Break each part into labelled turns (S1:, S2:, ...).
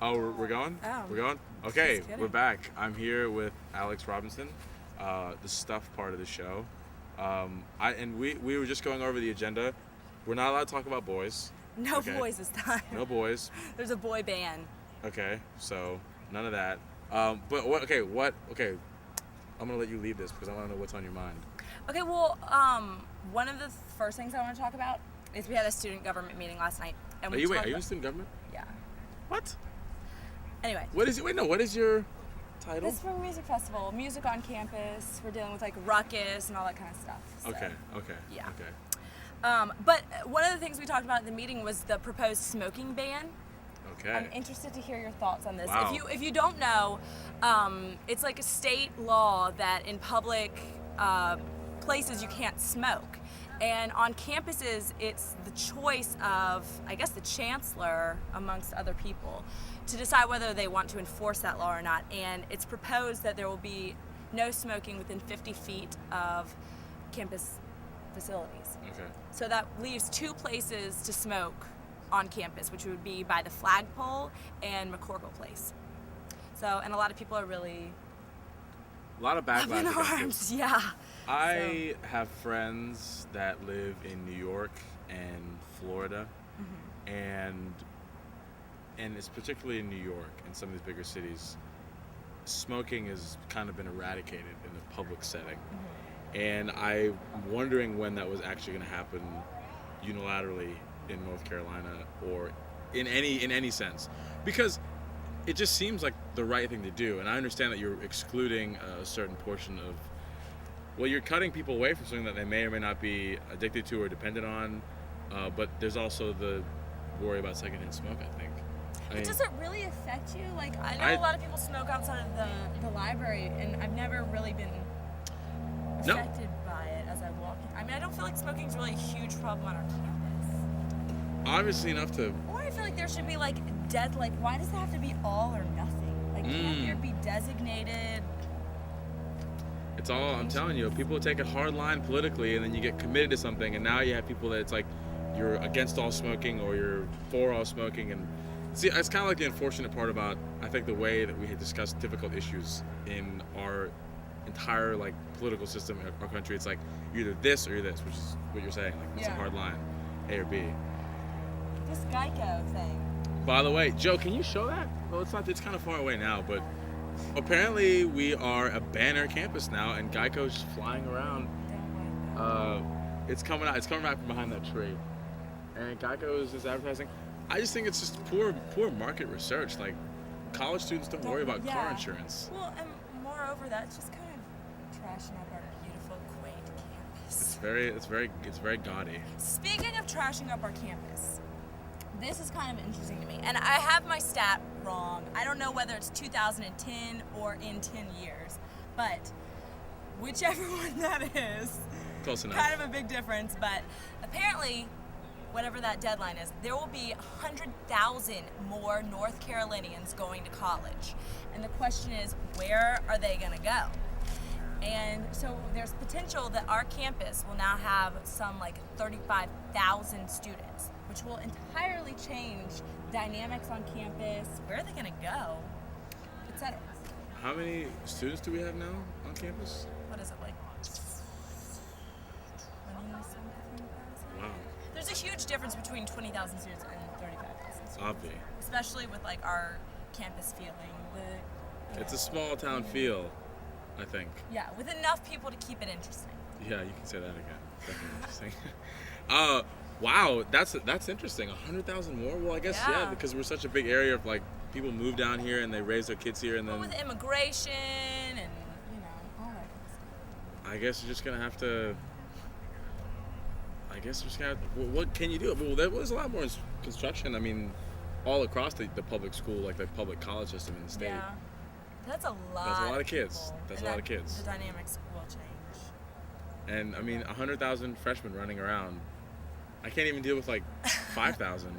S1: Oh, we're going?
S2: Oh.
S1: We're going? Okay,
S2: Just kidding.
S1: we're back. I'm here with Alex Robinson, the stuff part of the show. We were just going over the agenda. We're not allowed to talk about boys.
S2: No
S1: Okay.
S2: boys this time.
S1: No boys.
S2: There's a boy band.
S1: Okay, so none of that. But what? Okay. I'm gonna let you lead this because I want to know what's on your mind.
S2: Okay, well, one of the first things I want to talk about is we had a student government meeting last night. And
S1: Are
S2: we
S1: you
S2: talked
S1: in
S2: about-
S1: student government?
S2: Yeah.
S1: What?
S2: Anyway.
S1: What is it? Wait, no. What is your title?
S2: This Spring Music Festival, music on campus. We're dealing with like ruckus and all that kind of stuff. So.
S1: Okay.
S2: Yeah.
S1: Okay.
S2: But one of the things we talked about at the meeting was the proposed smoking ban.
S1: Okay.
S2: I'm interested to hear your thoughts on this.
S1: Wow.
S2: If you don't know, it's like a state law that in public places you can't smoke. And on campuses, it's the choice of, I guess, the chancellor, amongst other people, to decide whether they want to enforce that law or not. And it's proposed that there will be no smoking within 50 feet of campus facilities.
S1: Okay.
S2: So that leaves two places to smoke on campus, which would be by the flagpole and McCorkle Place. So, and a lot of people are really
S1: A lot of
S2: up
S1: backlash
S2: in
S1: against
S2: arms.
S1: this.
S2: Yeah.
S1: I have friends that live in New York and Florida, and it's particularly in New York and some of these bigger cities, smoking has kind of been eradicated in the public setting. And I'm wondering when that was actually going to happen unilaterally in North Carolina or in any sense, because it just seems like the right thing to do. And I understand that you're excluding a certain portion of, well, you're cutting people away from something that they may or may not be addicted to or dependent on, but there's also the worry about secondhand smoke, I think. I mean,
S2: Does it really affect you? Like, I know
S1: I-
S2: a lot of people smoke outside of the library, and I've never really been
S1: No.
S2: affected by it as I walk in. I mean, I don't feel like smoking's really a huge problem on our campus.
S1: obviously enough to,
S2: Or I feel like there should be like why does it have to be all or nothing? Like, can't there be designated?
S1: it's all, I'm telling you, people take a hard line politically and then you get committed to something, and now you have people that it's like you're against all smoking or you're for all smoking. And see, it's kind of like the unfortunate part about, I think, the way that we had discussed difficult issues in our entire like political system in our country. It's like you're either this or you're this, which is what you're saying. Like, it's a
S2: Yeah.
S1: hard line, A or B.
S2: This Geico thing.
S1: By the way, Joe, can you show that? Well, it's not. It's kind of far away now, but apparently we are a banner campus now, and Geico's flying around.
S2: Don't like that.
S1: It's coming out. It's coming out from behind that tree, and Geico is advertising. I just think it's just poor market research. Like, college students don't worry about car
S2: Yeah.
S1: insurance.
S2: Well, and moreover, that's just kind of trashing up our beautiful, quaint campus.
S1: It's very gaudy.
S2: Speaking of trashing up our campus, this is kind of interesting to me. And I have my stat wrong. I don't know whether it's 2010 or in 10 years, but whichever one that is,
S1: Close enough.
S2: kind of a big difference. But apparently, whatever that deadline is, there will be 100,000 more North Carolinians going to college. And the question is, where are they going to go? And so there's potential that our campus will now have some like 35,000 students, which will entirely change dynamics on campus, where are they going to go, etc.
S1: How many students do we have now on campus?
S2: What is it, like 20-something thousand?
S1: Wow,
S2: There's a huge difference between 20,000 students and 35,000 students.
S1: obvi.
S2: Especially with like our campus feeling.
S1: It's a small town feel, I think.
S2: Yeah, with enough people to keep it interesting.
S1: Yeah, you can say that again. Definitely interesting. Wow, that's interesting. 100,000 more? Well, I guess yeah,
S2: Yeah.
S1: because we're such a big area of like people move down here and they raise their kids here, and
S2: But
S1: then
S2: with immigration and all that kind of stuff.
S1: I guess you're just gonna have to. I guess you're just gonna. Well, what can you do? Well, there was a lot more construction. I mean, all across the public school, like the public college system in the state.
S2: Yeah. That's a lot.
S1: That's a lot of kids.
S2: people.
S1: That's
S2: And
S1: a lot of kids.
S2: The dynamics will change.
S1: And I mean, 100,000 freshmen running around. I can't even deal with like 5,000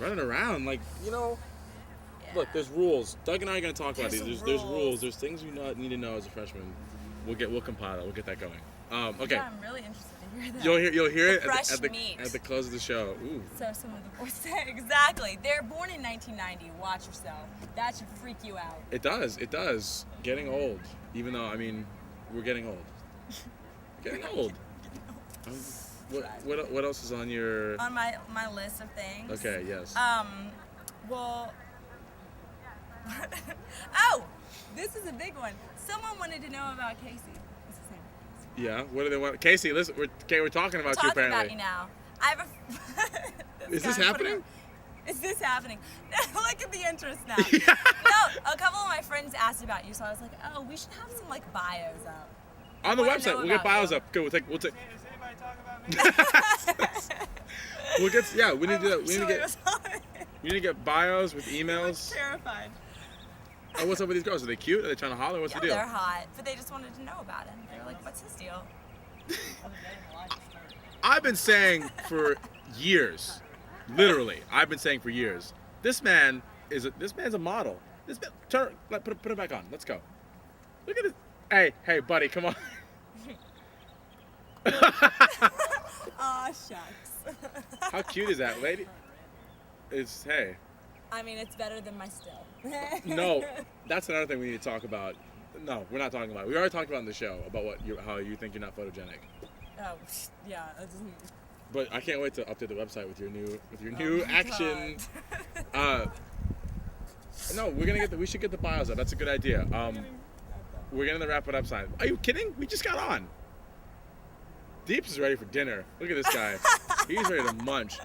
S1: running around. Like,
S2: Yeah.
S1: look, there's rules. Doug and I are gonna talk about
S2: There's
S1: these. There's
S2: rules.
S1: rules. There's things you need to know as a freshman. We'll compile it. We'll get that going. Okay.
S2: Yeah, I'm really interested to hear that.
S1: You'll hear it
S2: fresh
S1: at the
S2: meat.
S1: at the close of the show. Ooh.
S2: So some of the boys exactly. They're born in 1990. Watch yourself. That should freak you out.
S1: It does. It does. Getting old. Even though, I mean, we're getting old. Getting old. What else is on your...
S2: On my list of things.
S1: Okay, yes.
S2: Well... oh! This is a big one. Someone wanted to know about Casey. What's his name?
S1: Yeah, what do they want? Casey, listen, we're talking about you apparently.
S2: Talking about you now. I have a...
S1: Is this happening?
S2: Is this happening? Look at the interest now.
S1: Yeah.
S2: No, a couple of my friends asked about you, so I was like, oh, we should have some, like, bios up.
S1: On the
S2: wanna
S1: website,
S2: know
S1: we'll get
S2: about
S1: bios
S2: you.
S1: up. Good, we'll take...
S3: Does anybody talk about me?
S1: We'll get... Yeah, we need to...
S2: Sorry.
S1: We need to get bios with
S2: I'm
S1: emails.
S2: terrified.
S1: Oh, what's up with these girls? Are they cute? Are they trying to holler? What's
S2: Yeah,
S1: the deal?
S2: they're hot, but they just wanted to know about him. They were like, what's his deal?
S1: I've been saying for years, literally, I've been saying for years, this man's a model. This man, put it back on. Let's go. Look at it. Hey, buddy, come on.
S2: Aw, shucks.
S1: How cute is that, lady? Hey.
S2: I mean, it's better than my still.
S1: No, that's another thing we need to talk about. No, we're not talking about it. We already talked about in the show about how you think you're not photogenic.
S2: Oh, yeah. That doesn't...
S1: But I can't wait to update the website with your new
S2: Oh my
S1: action.
S2: God.
S1: No, we should get the bios up. That's a good idea. We're gonna wrap it up. Sign. Are you kidding? We just got on. Deeps is ready for dinner. Look at this guy. He's ready to munch.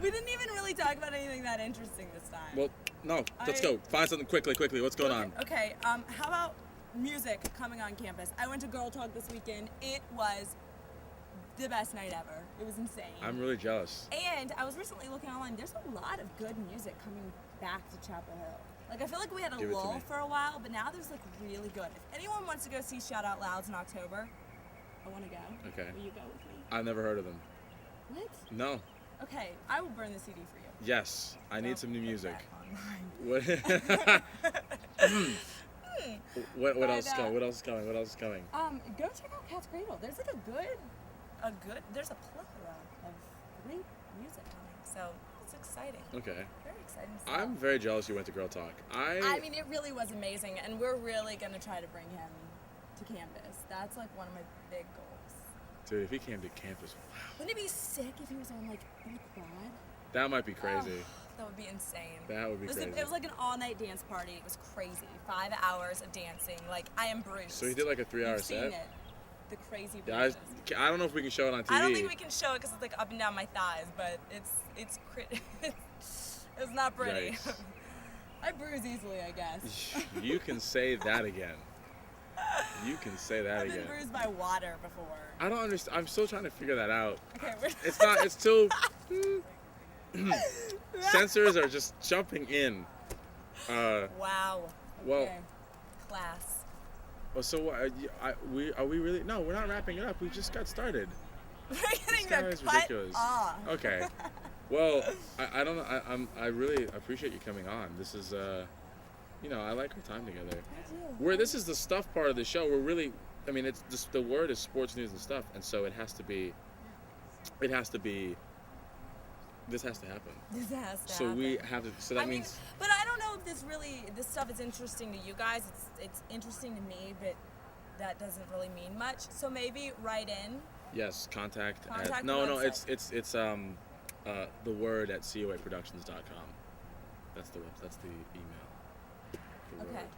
S2: We didn't even really talk about anything that interesting this time.
S1: Well, no. Let's go. Find something quickly. What's going on?
S2: Okay. How about music coming on campus? I went to Girl Talk this weekend. It was the best night ever. It was insane.
S1: I'm really jealous.
S2: And I was recently looking online. There's a lot of good music coming back to Chapel Hill. Like, I feel like we had a
S1: Give it to
S2: lull
S1: me.
S2: for a while, but now there's, like, really good. If anyone wants to go see Shout Out Louds in October, I want to go.
S1: Okay.
S2: Will you go with me?
S1: I've never heard of them.
S2: What?
S1: No.
S2: Okay, I will burn the CD for you.
S1: Yes. I need some new
S2: Put
S1: music.
S2: that online.
S1: What else is
S2: But,
S1: coming? What else is coming?
S2: Go check out Cat's Cradle. There's like there's a plethora of great music coming. So it's exciting.
S1: Okay.
S2: Very exciting stuff.
S1: I'm very jealous you went to Girl Talk.
S2: I mean, it really was amazing, and we're really gonna try to bring him to campus. That's like one of my big goals.
S1: Dude, if he came to campus, wow.
S2: Wouldn't it be sick if he was on like in a quad?
S1: That might be crazy.
S2: Oh, that would be insane.
S1: That would be
S2: It was,
S1: crazy.
S2: it was like an all-night dance party. It was crazy. 5 hours of dancing. Like, I am bruised.
S1: So he did like a 3-hour
S2: You've seen
S1: set?
S2: it. The crazy
S1: Yeah,
S2: bruises.
S1: I don't know if we can show it on TV.
S2: I don't think we can show it because it's like up and down my thighs, but it's it's not pretty.
S1: Yikes.
S2: I bruise easily, I guess.
S1: You can say that again. You can say that
S2: I've been
S1: again.
S2: bruised by water before.
S1: I don't understand. I'm still trying to figure that out.
S2: Okay,
S1: It's not. It's still. Sensors are just jumping in.
S2: Wow.
S1: Well-
S2: Okay. Class.
S1: Well, so are we really? No, we're not wrapping it up. We just got started.
S2: We're getting
S1: guy
S2: the
S1: is
S2: cut
S1: ridiculous.
S2: off.
S1: Okay. Well, I don't know. I really appreciate you coming on. This is I like our time together.
S2: I do.
S1: This is the stuff part of the show. We're really, I mean, it's just, the word is sports news and stuff, and so it has to be. This has to happen.
S2: This has to
S1: So
S2: happen.
S1: we have to. So that
S2: I mean,
S1: means.
S2: but I don't know if this stuff is interesting to you guys. It's interesting to me, but that doesn't really mean much. So maybe write in.
S1: Yes, contact
S2: Contact
S1: at,
S2: the
S1: no,
S2: website.
S1: it's the word at coaproductions.com. That's the email. The
S2: Okay.
S1: word.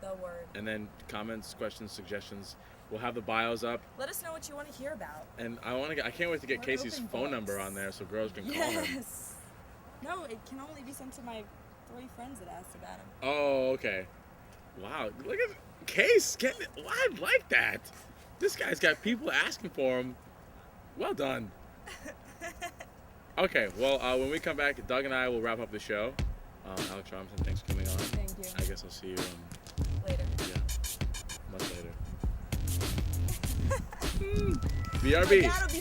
S2: The word.
S1: And then comments, questions, suggestions. We'll have the bios up,
S2: Let us know what you want to hear about.
S1: and I can't wait to get
S2: We're
S1: Casey's
S2: open
S1: phone number
S2: books.
S1: on there so girls can call him.
S2: Yes. No, it can only be sent to my 3 friends that asked about him.
S1: Oh, okay. Wow, look at Case getting it. I like that. This guy's got people asking for him. Well done. Okay, well, when we come back, Doug and I will wrap up the show. Alex Robinson, thanks for coming on.
S2: Thank you.
S1: I guess I'll see you
S2: Later.
S1: much later. BRB.
S2: That'll be